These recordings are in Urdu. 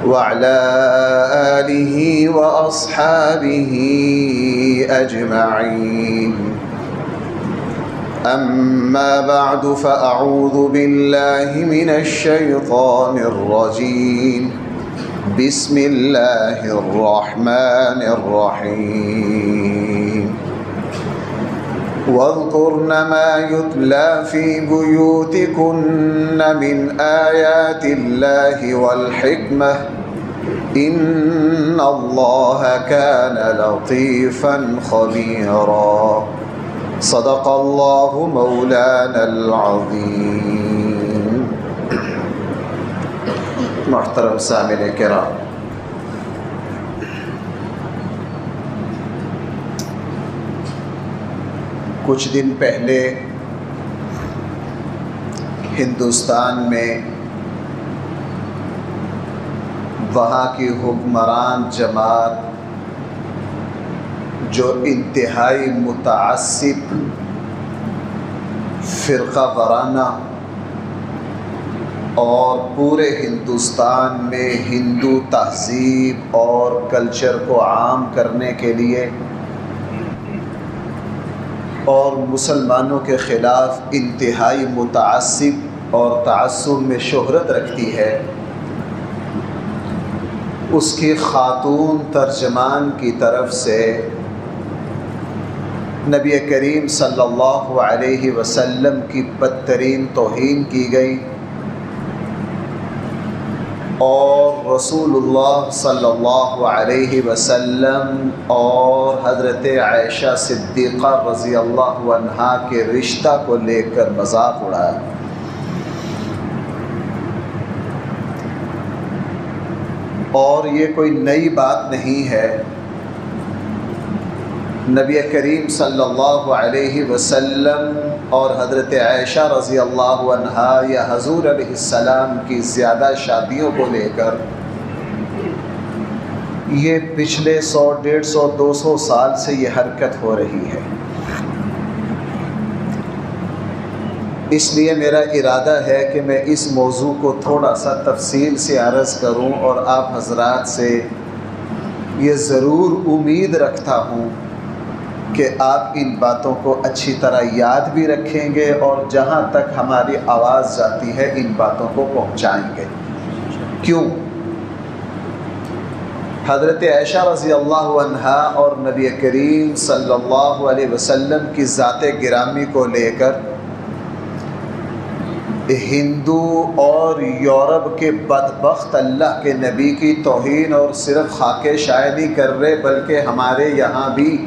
وعلى آله وأصحابه أجمعين. أما بعد فأعوذ بالله من الشيطان الرجيم. بسم الله الرحمن الرحيم. واذكرن ما يتلى في بيوتكن من آيات الله والحكمة إن الله كان لطيفا خبيرا. صدق الله مولانا العظيم. محترم سامعین کرام، کچھ دن پہلے ہندوستان میں وہاں کی حکمران جماعت جو انتہائی متعصب فرقہ وارانہ اور پورے ہندوستان میں ہندو تہذیب اور کلچر کو عام کرنے کے لیے اور مسلمانوں کے خلاف انتہائی متعصب اور تعصب میں شہرت رکھتی ہے، اس کی خاتون ترجمان کی طرف سے نبی کریم صلی اللہ علیہ وسلم کی بدترین توہین کی گئی اور رسول اللہ صلی اللہ علیہ وسلم اور حضرت عائشہ صدیقہ رضی اللہ عنہا کے رشتہ کو لے کر مذاق اڑایا۔ اور یہ کوئی نئی بات نہیں ہے، نبی کریم صلی اللہ علیہ وسلم اور حضرت عائشہ رضی اللہ عنہا یا حضور علیہ السلام کی زیادہ شادیوں کو لے کر یہ پچھلے 100، 150، 200 سال سے یہ حرکت ہو رہی ہے۔ اس لیے میرا ارادہ ہے کہ میں اس موضوع کو تھوڑا سا تفصیل سے عرض کروں اور آپ حضرات سے یہ ضرور امید رکھتا ہوں کہ آپ ان باتوں کو اچھی طرح یاد بھی رکھیں گے اور جہاں تک ہماری آواز جاتی ہے ان باتوں کو پہنچائیں گے۔ کیوں؟ حضرت عائشہ رضی اللہ عنہا اور نبی کریم صلی اللہ علیہ وسلم کی ذات گرامی کو لے کر ہندو اور یورپ کے بدبخت اللہ کے نبی کی توہین اور صرف خاکے شائع نہیں کر رہے، بلکہ ہمارے یہاں بھی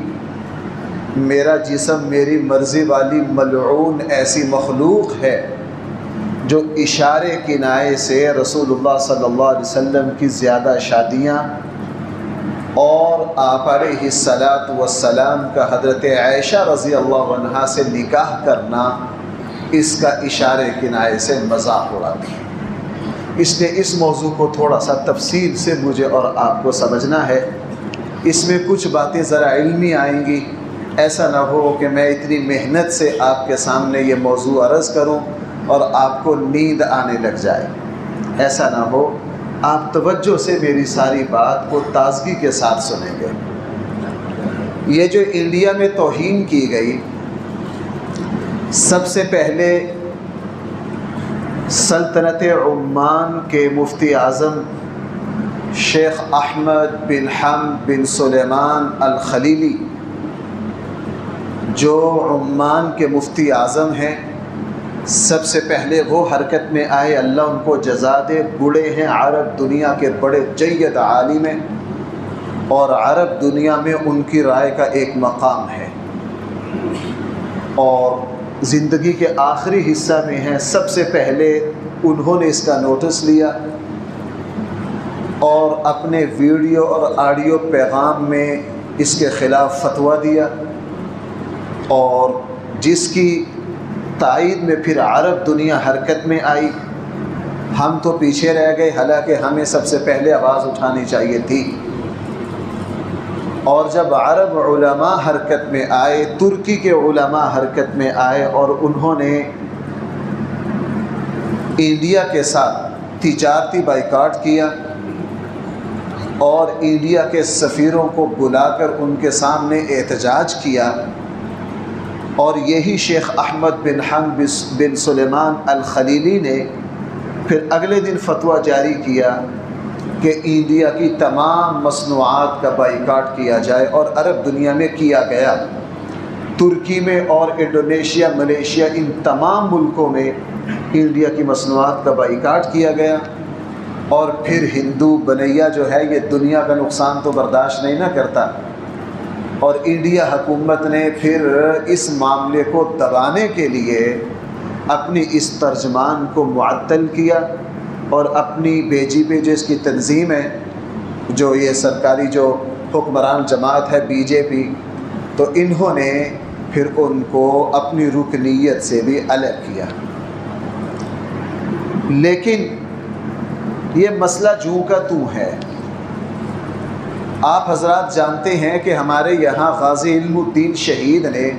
میرا جسم میری مرضی والی ملعون ایسی مخلوق ہے جو اشارے کنائے سے رسول اللہ صلی اللہ علیہ وسلم کی زیادہ شادیاں اور آپ علیہ السلام کا حضرت عائشہ رضی اللہ عنہا سے نکاح کرنا اس کا اشارے کنائے سے مذاق اڑاتی ہے۔ اس لیے اس موضوع کو تھوڑا سا تفصیل سے مجھے اور آپ کو سمجھنا ہے۔ اس میں کچھ باتیں ذرا علمی آئیں گی، ایسا نہ ہو کہ میں اتنی محنت سے آپ کے سامنے یہ موضوع عرض کروں اور آپ کو نیند آنے لگ جائے، ایسا نہ ہو۔ آپ توجہ سے میری ساری بات کو تازگی کے ساتھ سنیں گے۔ یہ جو انڈیا میں توہین کی گئی، سب سے پہلے سلطنت عمان کے مفتی اعظم شیخ احمد بن حمد بن سلیمان الخلیلی جو عمان کے مفتی اعظم ہیں، سب سے پہلے وہ حرکت میں آئے، اللہ ان کو جزا دے۔ بوڑھے ہیں، عرب دنیا کے بڑے جید عالم ہیں اور عرب دنیا میں ان کی رائے کا ایک مقام ہے اور زندگی کے آخری حصہ میں ہیں۔ سب سے پہلے انہوں نے اس کا نوٹس لیا اور اپنے ویڈیو اور آڈیو پیغام میں اس کے خلاف فتویٰ دیا اور جس کی تائید میں پھر عرب دنیا حرکت میں آئی۔ ہم تو پیچھے رہ گئے، حالانکہ ہمیں سب سے پہلے آواز اٹھانی چاہیے تھی۔ اور جب عرب علماء حرکت میں آئے، ترکی کے علماء حرکت میں آئے اور انہوں نے انڈیا کے ساتھ تجارتی بائیکاٹ کیا اور انڈیا کے سفیروں کو بلا کر ان کے سامنے احتجاج کیا، اور یہی شیخ احمد بن حنب بن سلیمان الخلیلی نے پھر اگلے دن فتویٰ جاری کیا کہ انڈیا کی تمام مصنوعات کا بائیکاٹ کیا جائے، اور عرب دنیا میں کیا گیا، ترکی میں اور انڈونیشیا، ملیشیا، ان تمام ملکوں میں انڈیا کی مصنوعات کا بائیکاٹ کیا گیا۔ اور پھر ہندو بنیا جو ہے یہ دنیا کا نقصان تو برداشت نہیں نہ کرتا، اور انڈیا حکومت نے پھر اس معاملے کو دبانے کے لیے اپنی اس ترجمان کو معطل کیا، اور اپنی بھیجی پہ جو اس کی تنظیم ہے، جو یہ سرکاری جو حکمران جماعت ہے بی جے پی، تو انہوں نے پھر ان کو اپنی رکنیت سے بھی الگ کیا۔ لیکن یہ مسئلہ جوں کا توں ہے۔ آپ حضرات جانتے ہیں کہ ہمارے یہاں غازی علم الدین شہید نے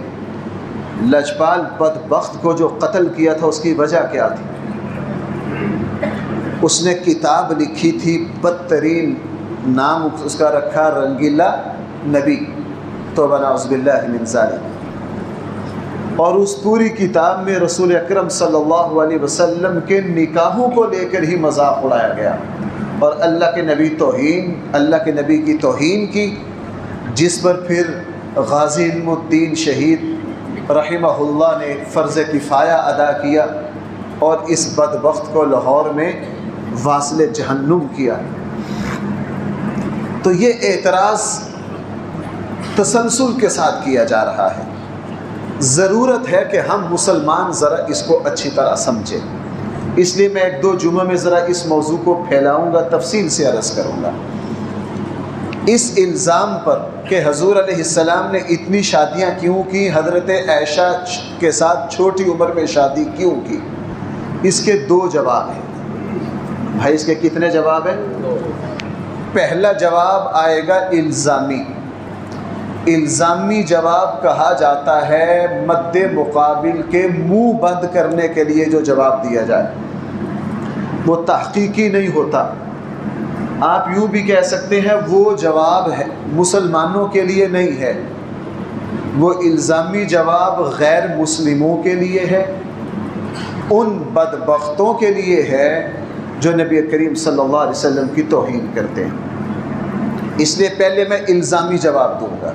لجپال بدبخت کو جو قتل کیا تھا، اس کی وجہ کیا تھی؟ اس نے کتاب لکھی تھی، بدترین نام اس کا رکھا رنگیلا نبی، توبہ نعوذ باللہ من ذالک، اور اس پوری کتاب میں رسول اکرم صلی اللہ علیہ وسلم کے نکاحوں کو لے کر ہی مذاق اڑایا گیا، اور اللہ کے نبی کی توہین کی، جس پر پھر غازی علم الدین شہید رحمہ اللہ نے فرض کفایہ ادا کیا، اور اس بدبخت کو لاہور میں واصل جہنم کیا۔ تو یہ اعتراض تسلسل کے ساتھ کیا جا رہا ہے۔ ضرورت ہے کہ ہم مسلمان ذرا اس کو اچھی طرح سمجھیں، اس لیے میں ایک دو جمعہ میں ذرا اس موضوع کو پھیلاؤں گا، تفصیل سے عرض کروں گا۔ اس الزام پر کہ حضور علیہ السلام نے اتنی شادیاں کیوں کی، حضرت عائشہ کے ساتھ چھوٹی عمر میں شادی کیوں کی، اس کے دو جواب ہیں۔ بھائی اس کے کتنے جواب ہیں؟ پہلا جواب آئے گا الزامی۔ الزامی جواب کہا جاتا ہے مد مقابل کے منہ بند کرنے کے لیے جو جواب دیا جائے، وہ تحقیقی نہیں ہوتا۔ آپ یوں بھی کہہ سکتے ہیں وہ جواب ہے مسلمانوں کے لیے نہیں ہے، وہ الزامی جواب غیر مسلموں کے لیے ہے، ان بدبختوں کے لیے ہے جو نبی کریم صلی اللہ علیہ وسلم کی توہین کرتے ہیں۔ اس لیے پہلے میں الزامی جواب دوں گا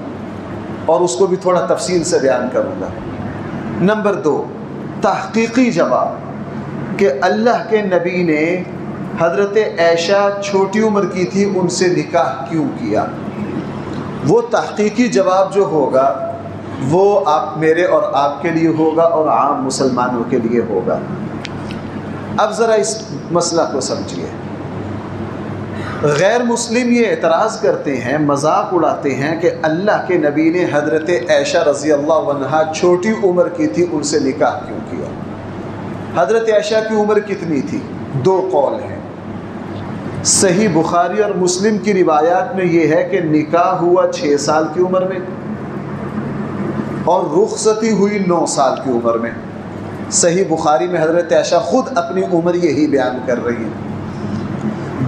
اور اس کو بھی تھوڑا تفصیل سے بیان کروں گا۔ نمبر دو، تحقیقی جواب کہ اللہ کے نبی نے حضرت عائشہ چھوٹی عمر کی تھی، ان سے نکاح کیوں کیا۔ وہ تحقیقی جواب جو ہوگا وہ آپ میرے اور آپ کے لیے ہوگا اور عام مسلمانوں کے لیے ہوگا۔ اب ذرا اس مسئلہ کو سمجھیے۔ غیر مسلم یہ اعتراض کرتے ہیں، مذاق اڑاتے ہیں کہ اللہ کے نبی نے حضرت عائشہ رضی اللہ عنہا چھوٹی عمر کی تھی، ان سے نکاح کیوں کیا۔ حضرت عائشہ کی عمر کتنی تھی؟ دو قول ہیں۔ صحیح بخاری اور مسلم کی روایات میں یہ ہے کہ نکاح ہوا 6 سال کی عمر میں اور رخصتی ہوئی 9 سال کی عمر میں۔ صحیح بخاری میں حضرت عائشہ خود اپنی عمر یہی بیان کر رہی ہیں۔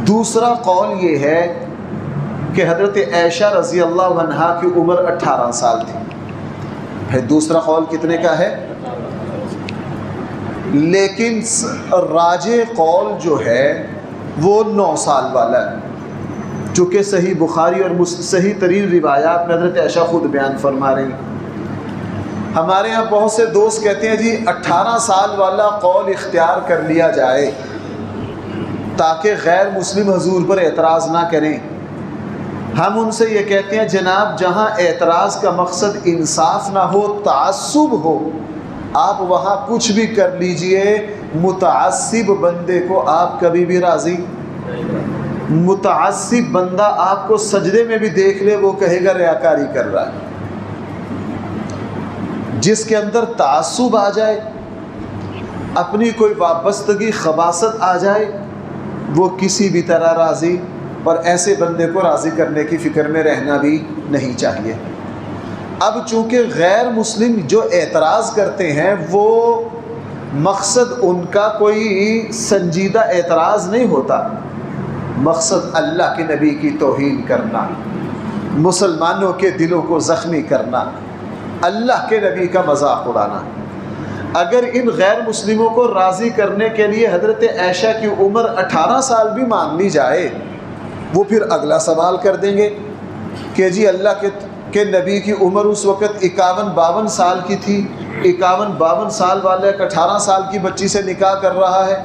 دوسرا قول یہ ہے کہ حضرت عائشہ رضی اللہ عنہا کی عمر 18 سال تھی۔ پھر دوسرا قول کتنے کا ہے؟ لیکن راجح قول جو ہے وہ 9 سال والا ہے، چونکہ صحیح بخاری اور صحیح ترین روایات میں حضرت عائشہ خود بیان فرما رہی ہیں۔ ہمارے ہاں بہت سے دوست کہتے ہیں جی 18 سال والا قول اختیار کر لیا جائے تاکہ غیر مسلم حضور پر اعتراض نہ کریں۔ ہم ان سے یہ کہتے ہیں جناب جہاں اعتراض کا مقصد انصاف نہ ہو، تعصب ہو، آپ وہاں کچھ بھی کر لیجئے، متعصب بندے کو آپ کبھی بھی راضی۔ متعصب بندہ آپ کو سجدے میں بھی دیکھ لے وہ کہے گا ریاکاری کر رہا ہے۔ جس کے اندر تعصب آ جائے، اپنی کوئی وابستگی خباثت آ جائے، وہ کسی بھی طرح راضی، اور ایسے بندے کو راضی کرنے کی فکر میں رہنا بھی نہیں چاہیے۔ اب چونکہ غیر مسلم جو اعتراض کرتے ہیں وہ مقصد ان کا کوئی سنجیدہ اعتراض نہیں ہوتا، مقصد اللہ کے نبی کی توہین کرنا، مسلمانوں کے دلوں کو زخمی کرنا، اللہ کے نبی کا مذاق اڑانا۔ اگر ان غیر مسلموں کو راضی کرنے کے لیے حضرت عائشہ کی عمر 18 سال بھی مان لی جائے، وہ پھر اگلا سوال کر دیں گے کہ جی اللہ کے نبی کی عمر اس وقت 51-52 سال کی تھی، 51-52 سال والے ایک 18 سال کی بچی سے نکاح کر رہا ہے،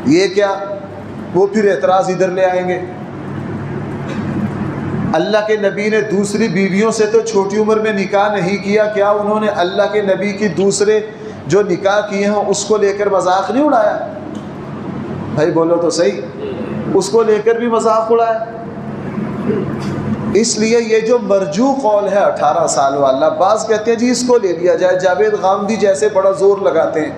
یہ کیا؟ وہ پھر اعتراض ادھر لے آئیں گے۔ اللہ کے نبی نے دوسری بیویوں سے تو چھوٹی عمر میں نکاح نہیں کیا، کیا انہوں نے اللہ کے نبی کی دوسرے جو نکاح کیے ہیں اس کو لے کر مذاق نہیں اڑایا؟ بھائی بولو تو صحیح، اس کو لے کر بھی مذاق اڑایا۔ اس لیے یہ جو مرجو قول ہے 18 سال والا، بعض کہتے ہیں جی اس کو لے لیا جائے، جاوید غامدی جیسے بڑا زور لگاتے ہیں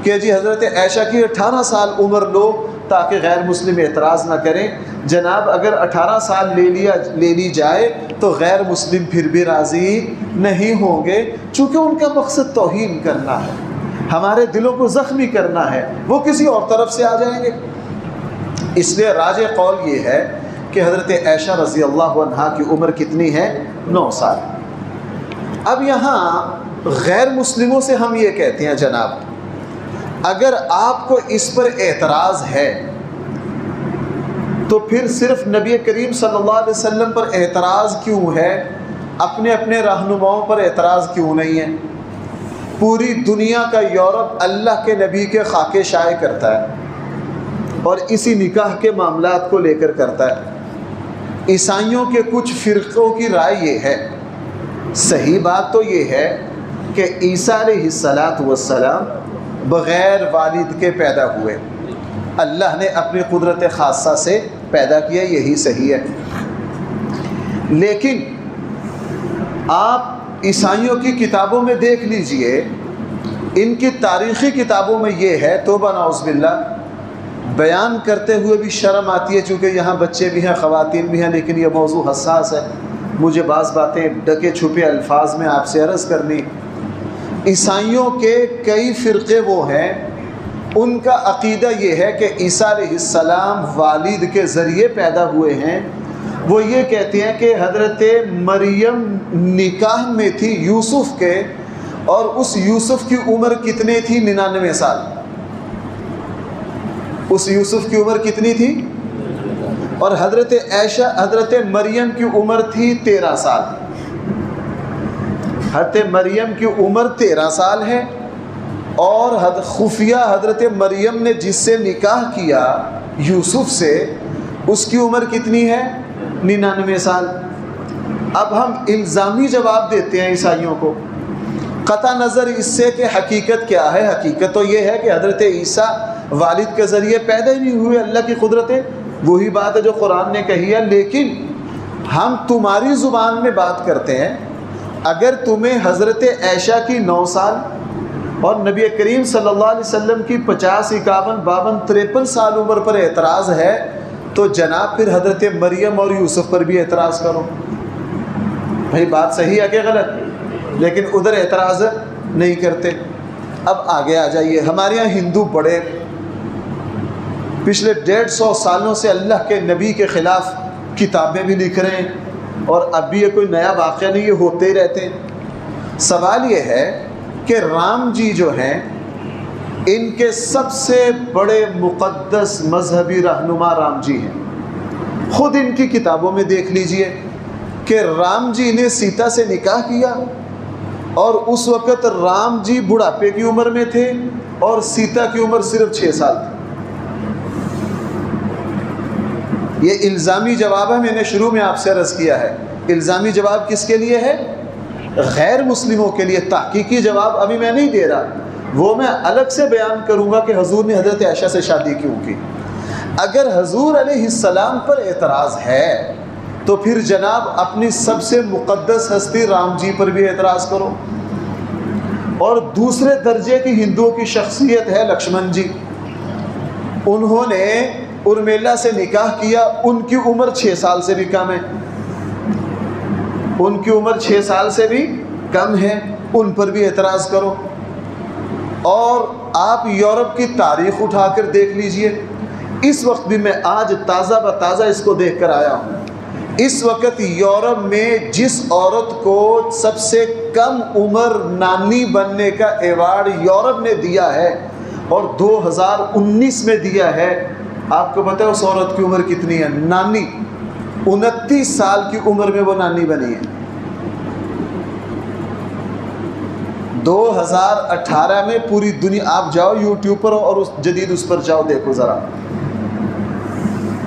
کہ جی حضرت عائشہ کی 18 سال عمر لو تاکہ غیر مسلم اعتراض نہ کریں۔ جناب اگر 18 سال لے لی جائے تو غیر مسلم پھر بھی راضی نہیں ہوں گے، چونکہ ان کا مقصد توہین کرنا ہے، ہمارے دلوں کو زخمی کرنا ہے، وہ کسی اور طرف سے آ جائیں گے۔ اس لیے راجح قول یہ ہے کہ حضرت عائشہ رضی اللہ عنہا کی عمر کتنی ہے؟ 9 سال۔ اب یہاں غیر مسلموں سے ہم یہ کہتے ہیں جناب اگر آپ کو اس پر اعتراض ہے تو پھر صرف نبی کریم صلی اللہ علیہ وسلم پر اعتراض کیوں ہے، اپنے اپنے رہنماؤں پر اعتراض کیوں نہیں ہے؟ پوری دنیا کا یورپ اللہ کے نبی کے خاکے شائع کرتا ہے اور اسی نکاح کے معاملات کو لے کر کرتا ہے۔ عیسائیوں کے کچھ فرقوں کی رائے یہ ہے، صحیح بات تو یہ ہے کہ عیسیٰ علیہ السلام بغیر والد کے پیدا ہوئے، اللہ نے اپنی قدرت خاصہ سے پیدا کیا، یہی صحیح ہے۔ لیکن آپ عیسائیوں کی کتابوں میں دیکھ لیجئے، ان کی تاریخی کتابوں میں یہ ہے، توبہ نعوذ باللہ، بیان کرتے ہوئے بھی شرم آتی ہے چونکہ یہاں بچے بھی ہیں، خواتین بھی ہیں، لیکن یہ موضوع حساس ہے، مجھے بعض باتیں ڈکے چھپے الفاظ میں آپ سے عرض کرنی۔ عیسائیوں کے کئی فرقے وہ ہیں، ان کا عقیدہ یہ ہے کہ عیسیٰ علیہ السلام والد کے ذریعے پیدا ہوئے ہیں۔ وہ یہ کہتے ہیں کہ حضرت مریم نکاح میں تھی یوسف کے، اور اس یوسف کی عمر کتنی تھی؟ 99 سال۔ اس یوسف کی عمر کتنی تھی؟ اور حضرت عائشہ حضرت مریم کی عمر تھی 13 سال۔ حضرت مریم کی عمر 13 سال ہے، اور خفیہ حضرت مریم نے جس سے نکاح کیا یوسف سے، اس کی عمر کتنی ہے؟ 99 سال۔ اب ہم الزامی جواب دیتے ہیں عیسائیوں کو، قطع نظر اس سے کہ حقیقت کیا ہے۔ حقیقت تو یہ ہے کہ حضرت عیسیٰ والد کے ذریعے پیدا ہی نہیں ہوئے، اللہ کی قدرت ہے، وہی بات ہے جو قرآن نے کہی ہے۔ لیکن ہم تمہاری زبان میں بات کرتے ہیں، اگر تمہیں حضرت عائشہ کی 9 سال اور نبی کریم صلی اللہ علیہ وسلم کی 50, 51, 52, 53 سال عمر پر اعتراض ہے تو جناب پھر حضرت مریم اور یوسف پر بھی اعتراض کرو۔ بھائی بات صحیح ہے کہ غلط؟ لیکن ادھر اعتراض نہیں کرتے۔ اب آگے آ جائیے، ہمارے یہاں ہندو بڑے پچھلے 150 سالوں سے اللہ کے نبی کے خلاف کتابیں بھی لکھ رہے ہیں، اور اب بھی یہ کوئی نیا واقعہ نہیں، یہ ہوتے ہی رہتے ہیں۔ سوال یہ ہے کہ رام جی جو ہیں، ان کے سب سے بڑے مقدس مذہبی رہنما رام جی ہیں۔ خود ان کی کتابوں میں دیکھ لیجئے کہ رام جی نے سیتا سے نکاح کیا، اور اس وقت رام جی بڑھاپے کی عمر میں تھے اور سیتا کی عمر صرف 6 سال تھی۔ یہ الزامی جواب ہے، میں نے شروع میں آپ سے عرض کیا ہے، الزامی جواب کس کے لیے ہے؟ غیر مسلموں کے لیے۔ تحقیقی جواب ابھی میں نہیں دے رہا، وہ میں الگ سے بیان کروں گا کہ حضور نے حضرت عائشہ سے شادی کیوں کی۔ اگر حضور علیہ السلام پر اعتراض ہے تو پھر جناب اپنی سب سے مقدس ہستی رام جی پر بھی اعتراض کرو۔ اور دوسرے درجے کی ہندوؤں کی شخصیت ہے لکشمن جی، انہوں نے ارمیلا سے نکاح کیا، ان کی عمر 6 سال سے بھی کم ہے، ان کی عمر 6 سال سے بھی کم ہے، ان پر بھی اعتراض کرو۔ اور آپ یورپ کی تاریخ اٹھا کر دیکھ لیجئے، اس وقت بھی میں آج تازہ بتازہ اس کو دیکھ کر آیا ہوں، اس وقت یورپ میں جس عورت کو سب سے کم عمر نانی بننے کا ایوارڈ یورپ نے دیا ہے اور 2019 میں دیا ہے، آپ کو پتہ ہے اس عورت کی عمر کتنی ہے؟ نانی 29 سال کی عمر میں وہ نانی بنی ہے۔ 2018 میں پوری دنیا، آپ جاؤ یوٹیوب پر اور اس پر جاؤ، دیکھو ذرا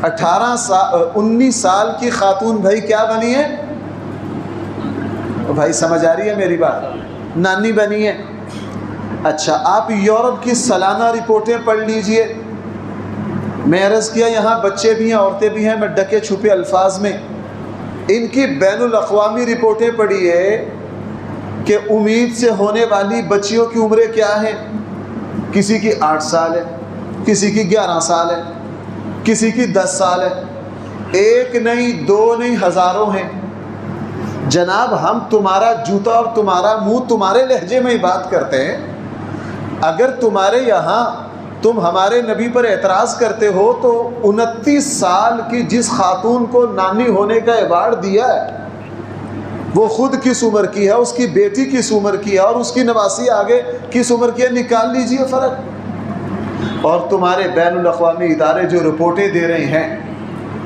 19 سال کی خاتون بھائی کیا بنی ہے؟ بھائی سمجھ آ رہی ہے میری بات؟ نانی بنی ہے۔ اچھا آپ یورپ کی سالانہ رپورٹیں پڑھ لیجئے۔ میں عرض کیا یہاں بچے بھی ہیں، عورتیں بھی ہیں، میں ڈکے چھپے الفاظ میں ان کی بین الاقوامی رپورٹیں پڑھیے کہ امید سے ہونے والی بچیوں کی عمریں کیا ہیں۔ کسی کی 8 سال ہے، کسی کی 11 سال ہے، کسی کی 10 سال ہے، ایک نہیں دو نہیں ہزاروں ہیں۔ جناب ہم تمہارا جوتا اور تمہارا منہ تمہارے لہجے میں ہی بات کرتے ہیں، اگر تمہارے یہاں تم ہمارے نبی پر اعتراض کرتے ہو تو 29 سال کی جس خاتون کو نانی ہونے کا ایوارڈ دیا ہے وہ خود کس عمر کی ہے، اس کی بیٹی کس عمر کی ہے اور اس کی نواسی آگے کس عمر کی ہے، نکال لیجئے فرق۔ اور تمہارے بین الاقوامی ادارے جو رپورٹیں دے رہے ہیں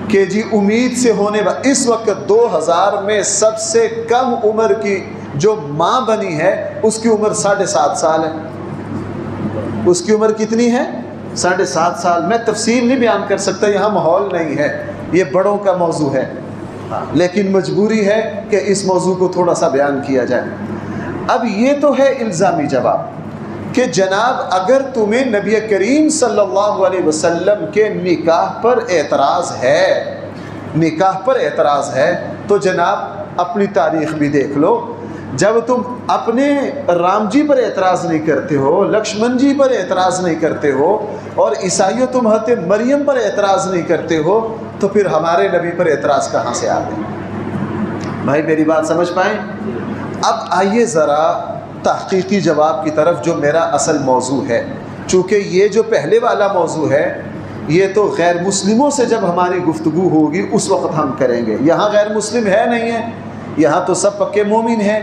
کہ جی امید سے ہونے اس وقت 2000 میں سب سے کم عمر کی جو ماں بنی ہے اس کی عمر 7.5 سال ہے۔ اس کی عمر کتنی ہے؟ 7.5 سال۔ میں تفصیل نہیں بیان کر سکتا، یہاں ماحول نہیں ہے، یہ بڑوں کا موضوع ہے، لیکن مجبوری ہے کہ اس موضوع کو تھوڑا سا بیان کیا جائے۔ اب یہ تو ہے الزامی جواب کہ جناب اگر تمہیں نبی کریم صلی اللہ علیہ وسلم کے نکاح پر اعتراض ہے تو جناب اپنی تاریخ بھی دیکھ لو۔ جب تم اپنے رام جی پر اعتراض نہیں کرتے ہو، لکشمن جی پر اعتراض نہیں کرتے ہو اور عیسائیوں تم حضرت مریم پر اعتراض نہیں کرتے ہو تو پھر ہمارے نبی پر اعتراض کہاں سے آ گئے؟ بھائی میری بات سمجھ پائیں؟ اب آئیے ذرا تحقیقی جواب کی طرف جو میرا اصل موضوع ہے، چونکہ یہ جو پہلے والا موضوع ہے یہ تو غیر مسلموں سے جب ہماری گفتگو ہوگی اس وقت ہم کریں گے، یہاں غیر مسلم ہے نہیں ہے، یہاں تو سب پکے مومن ہیں،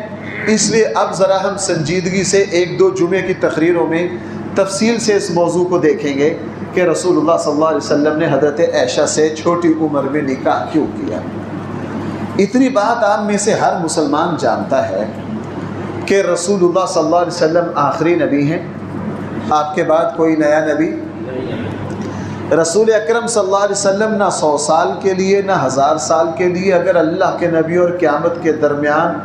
اس لیے اب ذرا ہم سنجیدگی سے 1-2 جمعے کی تقریروں میں تفصیل سے اس موضوع کو دیکھیں گے کہ رسول اللہ صلی اللہ علیہ وسلم نے حضرت عائشہ سے چھوٹی عمر میں نکاح کیوں کیا۔ اتنی بات آپ میں سے ہر مسلمان جانتا ہے کہ رسول اللہ صلی اللہ علیہ وسلم آخری نبی ہیں، آپ کے بعد کوئی نیا نبی۔ رسول اکرم صلی اللہ علیہ وسلم نہ 100 سال کے لیے نہ 1000 سال کے لیے، اگر اللہ کے نبی اور قیامت کے درمیان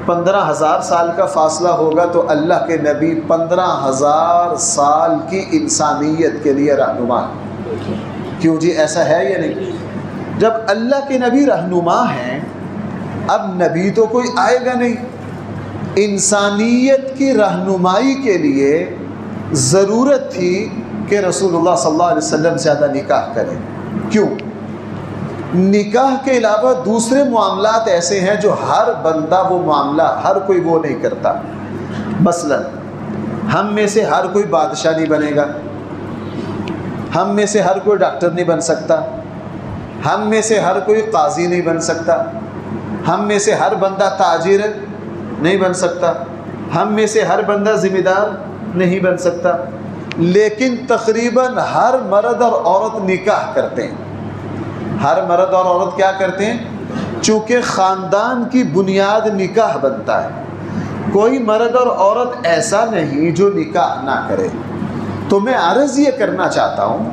15,000 سال کا فاصلہ ہوگا تو اللہ کے نبی 15,000 سال کی انسانیت کے لیے رہنما ہے۔ کیوں جی ایسا ہے یا نہیں؟ جب اللہ کے نبی رہنما ہیں اب نبی تو کوئی آئے گا نہیں، انسانیت کی رہنمائی کے لیے ضرورت تھی کہ رسول اللہ صلی اللہ علیہ وسلم سے زیادہ نکاح کریں۔ کیوں؟ نکاح کے علاوہ دوسرے معاملات ایسے ہیں جو ہر بندہ وہ معاملہ ہر کوئی وہ نہیں کرتا۔ مثلا ہم میں سے ہر کوئی بادشاہ نہیں بنے گا، ہم میں سے ہر کوئی ڈاکٹر نہیں بن سکتا، ہم میں سے ہر کوئی قاضی نہیں بن سکتا، ہم میں سے ہر بندہ تاجر نہیں بن سکتا، ہم میں سے ہر بندہ ذمہ دار نہیں بن سکتا، لیکن تقریباً ہر مرد اور عورت نکاح کرتے ہیں۔ ہر مرد اور عورت کیا کرتے ہیں؟ چونکہ خاندان کی بنیاد نکاح بنتا ہے، کوئی مرد اور عورت ایسا نہیں جو نکاح نہ کرے۔ تو میں عرض یہ کرنا چاہتا ہوں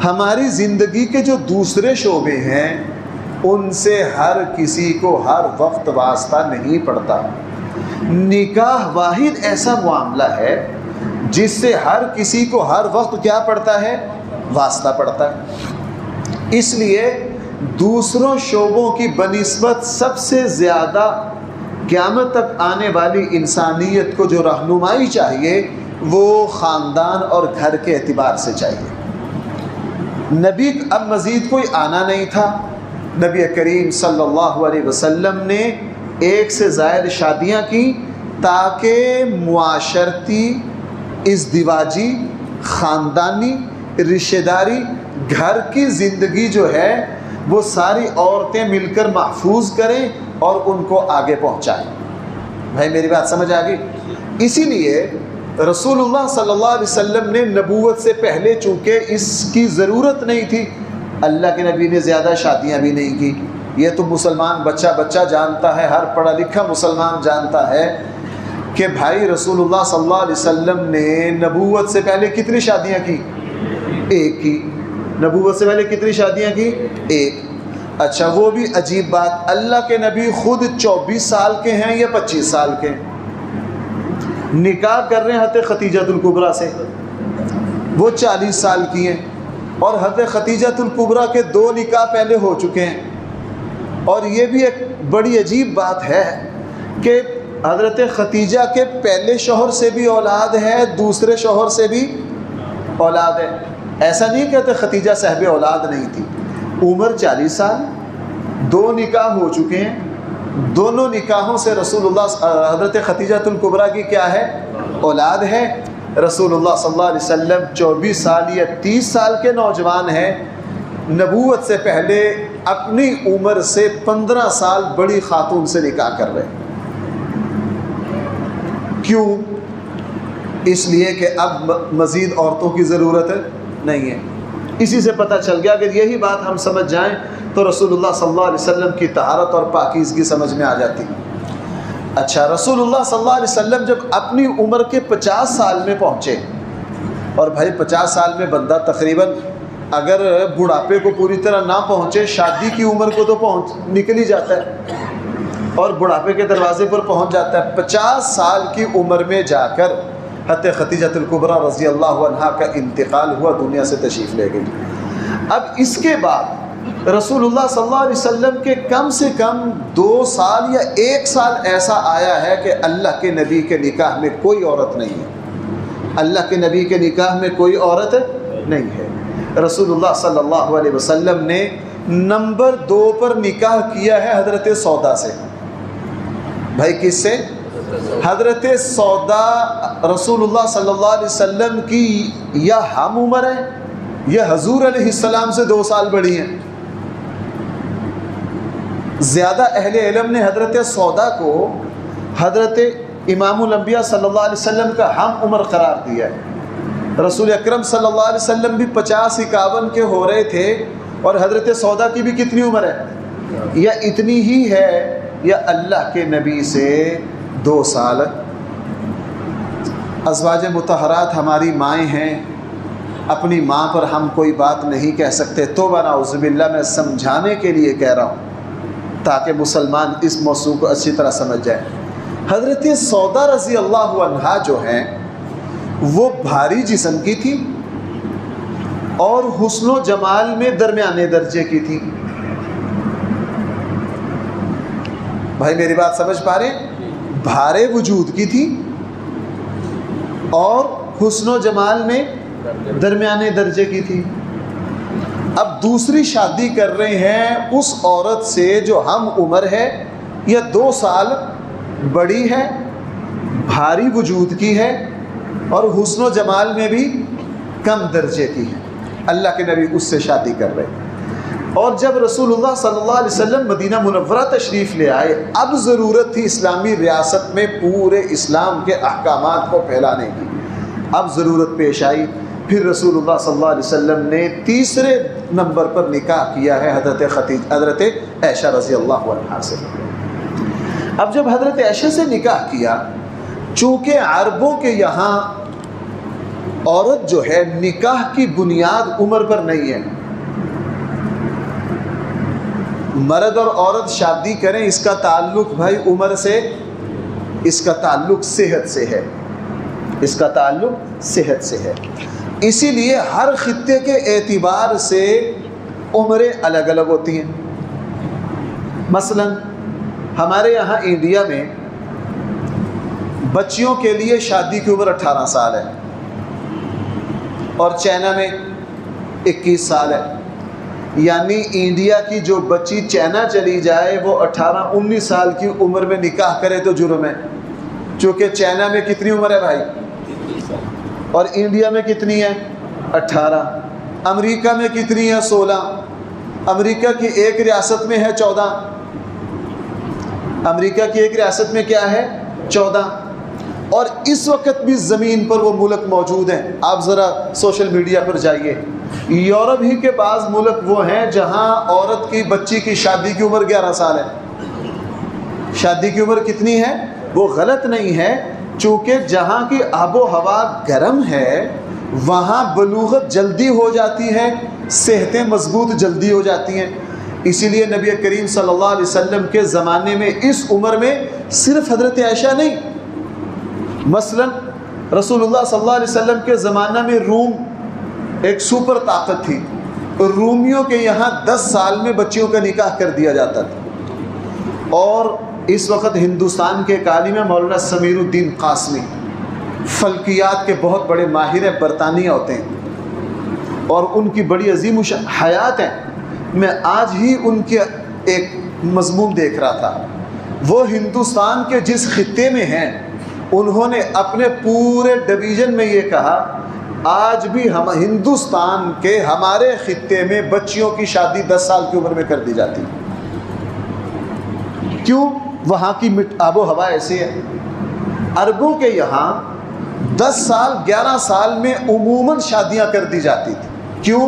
ہماری زندگی کے جو دوسرے شعبے ہیں ان سے ہر کسی کو ہر وقت واسطہ نہیں پڑتا۔ نکاح واحد ایسا معاملہ ہے جس سے ہر کسی کو ہر وقت کیا پڑتا ہے؟ واسطہ پڑتا ہے۔ اس لیے دوسروں شعبوں کی بنسبت سب سے زیادہ قیامت تک آنے والی انسانیت کو جو رہنمائی چاہیے وہ خاندان اور گھر کے اعتبار سے چاہیے۔ نبی اب مزید کوئی آنا نہیں تھا، نبی کریم صلی اللہ علیہ وسلم نے 1 سے زائد شادیاں کی تاکہ معاشرتی، ازدواجی، خاندانی رشتہ داری گھر کی زندگی جو ہے وہ ساری عورتیں مل کر محفوظ کریں اور ان کو آگے پہنچائیں۔ بھائی میری بات سمجھ آ گئی؟ اسی لیے رسول اللہ صلی اللہ علیہ وسلم نے نبوت سے پہلے چونکہ اس کی ضرورت نہیں تھی، اللہ کے نبی نے زیادہ شادیاں بھی نہیں کی۔ یہ تو مسلمان بچہ جانتا ہے، ہر پڑھا لکھا مسلمان جانتا ہے کہ بھائی رسول اللہ صلی اللہ علیہ وسلم نے نبوت سے پہلے کتنی شادیاں کی؟ ایک کی۔ نبوت سے پہلے کتنی شادیاں کی؟ ایک۔ اچھا وہ بھی عجیب بات، اللہ کے نبی خود 24 سال کے ہیں یا 25 سال کے ہیں؟ نکاح کر رہے ہیں حضرت خدیجہ الکبریٰ سے، وہ 40 سال کی ہیں، اور حضرت خدیجہ الکبریٰ کے 2 نکاح پہلے ہو چکے ہیں۔ اور یہ بھی ایک بڑی عجیب بات ہے کہ حضرت خدیجہ کے پہلے شوہر سے بھی اولاد ہے، دوسرے شوہر سے بھی اولاد ہے۔ ایسا نہیں کہتے خدیجہ صاحب اولاد نہیں تھی، عمر 40 سال، 2 نکاح ہو چکے ہیں، دونوں نکاحوں سے رسول اللہ حضرت خدیجہ الکبریٰ کی کیا ہے؟ اولاد ہے۔ رسول اللہ صلی اللہ علیہ وسلم 24 سال یا 30 سال کے نوجوان ہیں، نبوت سے پہلے اپنی عمر سے 15 سال بڑی خاتون سے نکاح کر رہے ہیں۔ کیوں؟ اس لیے کہ اب مزید عورتوں کی ضرورت نہیں ہے۔ اسی سے پتہ چل گیا، اگر یہی بات ہم سمجھ جائیں تو رسول اللہ صلی اللہ علیہ وسلم کی طہارت اور پاکیزگی سمجھ میں آ جاتی۔ اچھا رسول اللہ صلی اللہ علیہ وسلم جب اپنی عمر کے 50 سال میں پہنچے، اور بھائی 50 سال میں بندہ تقریباً اگر بڑھاپے کو پوری طرح نہ پہنچے، شادی کی عمر کو تو نکل ہی جاتا ہے اور بڑھاپے کے دروازے پر پہنچ جاتا ہے۔ 50 سال کی عمر میں جا کر حضرت خدیجہ الکبریٰ رضی اللہ عنہا کا انتقال ہوا، دنیا سے تشریف لے گئی۔ اب اس کے بعد رسول اللہ صلی اللہ علیہ وسلم کے کم سے کم 2 سال یا 1 سال ایسا آیا ہے کہ اللہ کے نبی کے نکاح میں کوئی عورت نہیں ہے، اللہ کے نبی کے نکاح میں کوئی عورت نہیں ہے۔ رسول اللہ صلی اللہ علیہ وسلم نے نمبر 2 پر نکاح کیا ہے حضرت سودا سے۔ بھائی کس سے؟ حضرت سودا رسول اللہ صلی اللہ علیہ وسلم کی یا ہم عمر ہے یا حضور علیہ السلام سے 2 سال بڑی ہیں۔ زیادہ اہل علم نے حضرت سودا کو حضرت امام الانبیاء صلی اللہ علیہ وسلم کا ہم عمر قرار دیا ہے۔ رسول اکرم صلی اللہ علیہ وسلم بھی 50-51 کے ہو رہے تھے، اور حضرت سودا کی بھی کتنی عمر ہے؟ یا اتنی ہی ہے یا اللہ کے نبی سے 2 سال۔ ازواج مطہرات ہماری مائیں ہیں، اپنی ماں پر ہم کوئی بات نہیں کہہ سکتے، توبہ نعوذ باللہ، میں سمجھانے کے لیے کہہ رہا ہوں تاکہ مسلمان اس موضوع کو اچھی طرح سمجھ جائے۔ حضرت سودا رضی اللہ عنہا جو ہیں وہ بھاری جسم کی تھی اور حسن و جمال میں درمیانے درجے کی تھی۔ بھائی میری بات سمجھ پا رہے ہیں؟ بھارے وجود کی تھی اور حسن و جمال میں درمیانے درجے کی تھی۔ اب دوسری شادی کر رہے ہیں اس عورت سے جو ہم عمر ہے یا 2 سال بڑی ہے، بھاری وجود کی ہے اور حسن و جمال میں بھی کم درجے کی ہے۔ اللہ کے نبی اس سے شادی کر رہے ہیں۔ اور جب رسول اللہ صلی اللہ علیہ وسلم مدینہ منورہ تشریف لے آئے، اب ضرورت تھی اسلامی ریاست میں پورے اسلام کے احکامات کو پھیلانے کی، اب ضرورت پیش آئی۔ پھر رسول اللہ صلی اللہ علیہ وسلم نے تیسرے نمبر پر نکاح کیا ہے حضرت عائشہ رضی اللہ عنہا سے۔ اب جب حضرت عائشہ سے نکاح کیا، چونکہ عربوں کے یہاں عورت جو ہے نکاح کی بنیاد عمر پر نہیں ہے، مرد اور عورت شادی کریں اس کا تعلق بھائی عمر سے، اس کا تعلق صحت سے ہے، اس کا تعلق صحت سے ہے۔ اسی لیے ہر خطے کے اعتبار سے عمریں الگ الگ ہوتی ہیں۔ مثلا ہمارے یہاں انڈیا میں بچیوں کے لیے شادی کی عمر 18 سال ہے، اور چائنا میں 21 سال ہے۔ یعنی انڈیا کی جو بچی چائنا چلی جائے وہ 18-19 سال کی عمر میں نکاح کرے تو جرم ہے، چونکہ چائنا میں کتنی عمر ہے بھائی اور انڈیا میں کتنی ہے؟ 18۔ امریکہ میں کتنی ہیں؟ 16۔ امریکہ کی ایک ریاست میں ہے 14۔ امریکہ کی ایک ریاست میں کیا ہے؟ 14۔ اور اس وقت بھی زمین پر وہ ملک موجود ہیں۔ آپ ذرا سوشل میڈیا پر جائیے، یورپ ہی کے بعض ملک وہ ہیں جہاں عورت کی بچی کی شادی کی عمر 11 سال ہے۔ شادی کی عمر کتنی ہے؟ وہ غلط نہیں ہے، چونکہ جہاں کی آب و ہوا گرم ہے وہاں بلوغت جلدی ہو جاتی ہے، صحتیں مضبوط جلدی ہو جاتی ہیں۔ اسی لیے نبی کریم صلی اللہ علیہ وسلم کے زمانے میں اس عمر میں صرف حضرت عائشہ نہیں، مثلا رسول اللہ صلی اللہ علیہ وسلم کے زمانہ میں روم ایک سپر طاقت تھی، رومیوں کے یہاں 10 سال میں بچیوں کا نکاح کر دیا جاتا تھا۔ اور اس وقت ہندوستان کے ایک عالم مولانا سمیر الدین قاسمی، فلکیات کے بہت بڑے ماہر ہیں، برطانیہ ہوتے ہیں اور ان کی بڑی عظیم حیات ہیں۔ میں آج ہی ان کے ایک مضمون دیکھ رہا تھا، وہ ہندوستان کے جس خطے میں ہیں انہوں نے اپنے پورے ڈویژن میں یہ کہا آج بھی ہم ہندوستان کے ہمارے خطے میں بچیوں کی شادی 10 سال کی عمر میں کر دی جاتی ہے۔ کیوں؟ وہاں کی آب و ہوا ایسی ہے۔ عربوں کے یہاں 10 سال 11 سال میں عموماً شادیاں کر دی جاتی تھی۔ کیوں؟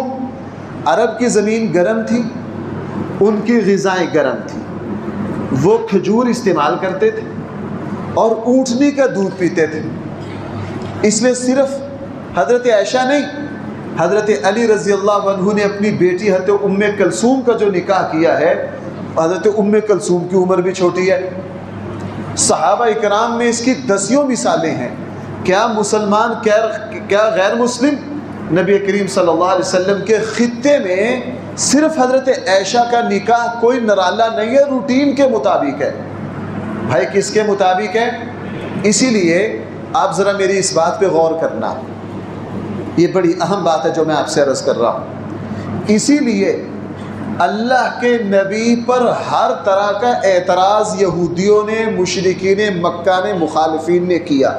عرب کی زمین گرم تھی، ان کی غذائیں گرم تھیں، وہ کھجور استعمال کرتے تھے اور اونٹنی کا دودھ پیتے تھے۔ اس لیے صرف حضرت عائشہ نہیں، حضرت علی رضی اللہ عنہ نے اپنی بیٹی حضرت ام کلثوم کا جو نکاح کیا ہے، حضرت ام کلثوم کی عمر بھی چھوٹی ہے۔ صحابہ اکرام میں اس کی 10 مثالیں ہیں۔ کیا مسلمان کیا غیر مسلم نبی کریم صلی اللہ علیہ وسلم کے خطے میں صرف حضرت عائشہ کا نکاح کوئی نرالا نہیں ہے، روٹین کے مطابق ہے۔ بھائی کس کے مطابق ہے؟ اسی لیے آپ ذرا میری اس بات پہ غور کرنا، یہ بڑی اہم بات ہے جو میں آپ سے عرض کر رہا ہوں۔ اسی لیے اللہ کے نبی پر ہر طرح کا اعتراض یہودیوں نے، مشرکین مکہ نے، مخالفین نے کیا،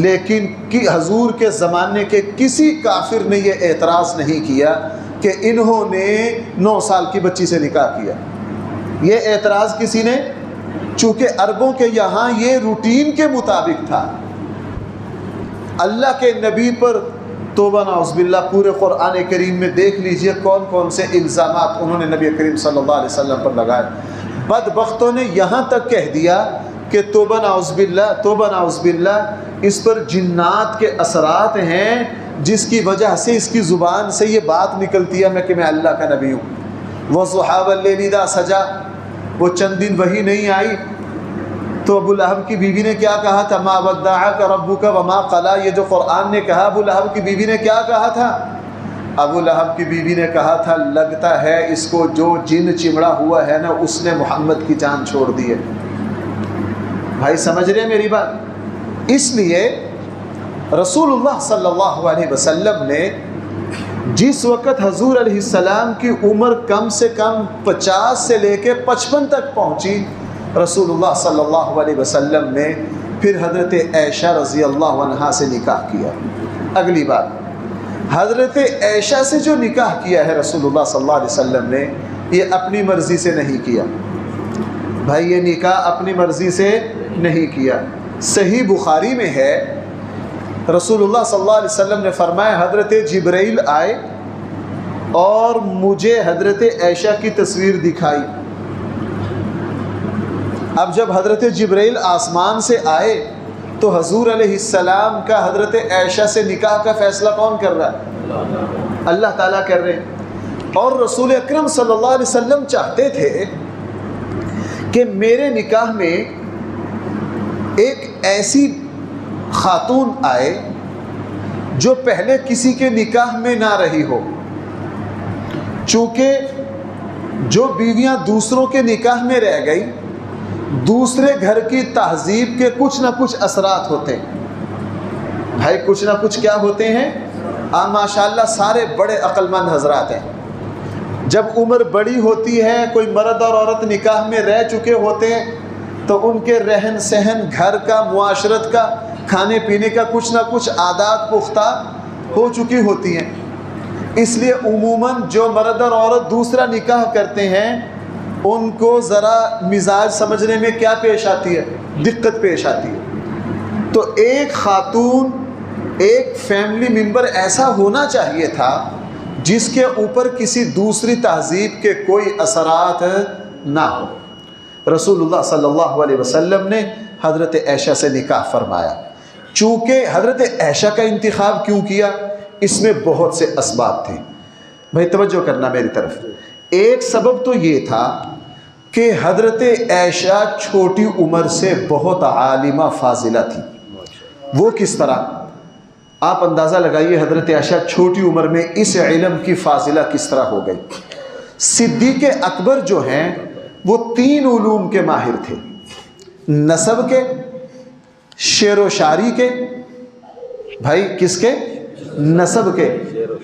لیکن کہ حضور کے زمانے کے کسی کافر نے یہ اعتراض نہیں کیا کہ انہوں نے 9 سال کی بچی سے نکاح کیا۔ یہ اعتراض کسی نے، چونکہ عربوں کے یہاں یہ روٹین کے مطابق تھا۔ اللہ کے نبی پر توبہ نعوذ باللہ پورے قرآن کریم میں دیکھ لیجئے کون کون سے الزامات انہوں نے نبی کریم صلی اللہ علیہ وسلم پر لگائے۔ بدبختوں نے یہاں تک کہہ دیا کہ توبہ نعوذ باللہ اس پر جنات کے اثرات ہیں، جس کی وجہ سے اس کی زبان سے یہ بات نکلتی ہے کہ میں اللہ کا نبی ہوں۔ وَضُحَىٰ وَاللَّيْلِ إِذَا سَجَىٰ، وہ چند دن وہی نہیں آئی تو ابو لہب کی بیوی نے کیا کہا تھا؟ مَا وَدَّعَكَ رَبُّكَ وَمَا قَلَىٰ، یہ جو قرآن نے کہا ابو لہب کی بیوی نے کیا کہا تھا؟ ابو لہب کی بیوی نے کہا تھا لگتا ہے اس کو جو جن چمڑا ہوا ہے نا اس نے محمد کی جان چھوڑ دی ہے۔ بھائی سمجھ رہے ہیں میری بات؟ اس لیے رسول اللہ صلی اللہ علیہ وسلم نے جس وقت حضور علیہ السلام کی عمر کم سے کم 50 سے لے کے 55 تک پہنچی، رسول اللہ صلی اللہ علیہ وسلم نے پھر حضرت عائشہ رضی اللہ عنہا سے نکاح کیا۔ اگلی بات، حضرت عائشہ سے جو نکاح کیا ہے رسول اللہ صلی اللہ علیہ وسلم نے، یہ اپنی مرضی سے نہیں کیا۔ بھائی یہ نکاح اپنی مرضی سے نہیں کیا۔ صحیح بخاری میں ہے رسول اللہ صلی اللہ علیہ وسلم نے فرمایا حضرت جبرائیل آئے اور مجھے حضرت عائشہ کی تصویر دکھائی۔ اب جب حضرت جبرائیل آسمان سے آئے تو حضور علیہ السلام کا حضرت عائشہ سے نکاح کا فیصلہ کون کر رہا ہے؟ اللہ تعالیٰ کر رہے ہیں۔ اور رسول اکرم صلی اللہ علیہ وسلم چاہتے تھے کہ میرے نکاح میں ایک ایسی خاتون آئے جو پہلے کسی کے نکاح میں نہ رہی ہو، چونکہ جو بیویاں دوسروں کے نکاح میں رہ گئی دوسرے گھر کی تہذیب کے کچھ نہ کچھ اثرات ہوتے ہیں۔ بھائی کچھ نہ کچھ کیا ہوتے ہیں؟ ماشاءاللہ سارے بڑے عقل مند حضرات ہیں۔ جب عمر بڑی ہوتی ہے، کوئی مرد اور عورت نکاح میں رہ چکے ہوتے ہیں تو ان کے رہن سہن، گھر کا، معاشرت کا، کھانے پینے کا کچھ نہ کچھ عادات پختہ ہو چکی ہوتی ہیں۔ اس لیے عموماً جو مرد اور عورت دوسرا نکاح کرتے ہیں ان کو ذرا مزاج سمجھنے میں کیا پیش آتی ہے؟ دقت پیش آتی ہے۔ تو ایک خاتون، ایک فیملی ممبر ایسا ہونا چاہیے تھا جس کے اوپر کسی دوسری تہذیب کے کوئی اثرات نہ ہو۔ رسول اللہ صلی اللہ علیہ وسلم نے حضرت عائشہ سے نکاح فرمایا۔ چونکہ حضرت عائشہ کا انتخاب کیوں کیا؟ اس میں بہت سے اسباب تھے۔ بھائی توجہ کرنا میری طرف۔ ایک سبب تو یہ تھا کہ حضرت عائشہ چھوٹی عمر سے بہت عالمہ فاضلہ تھی۔ وہ کس طرح؟ آپ اندازہ لگائیے حضرت عائشہ چھوٹی عمر میں اس علم کی فاضلہ کس طرح ہو گئی۔ صدیق اکبر جو ہیں وہ 3 علوم کے ماہر تھے، نسب کے، شعر و شاعری کے، بھائی کس کے؟ نسب کے۔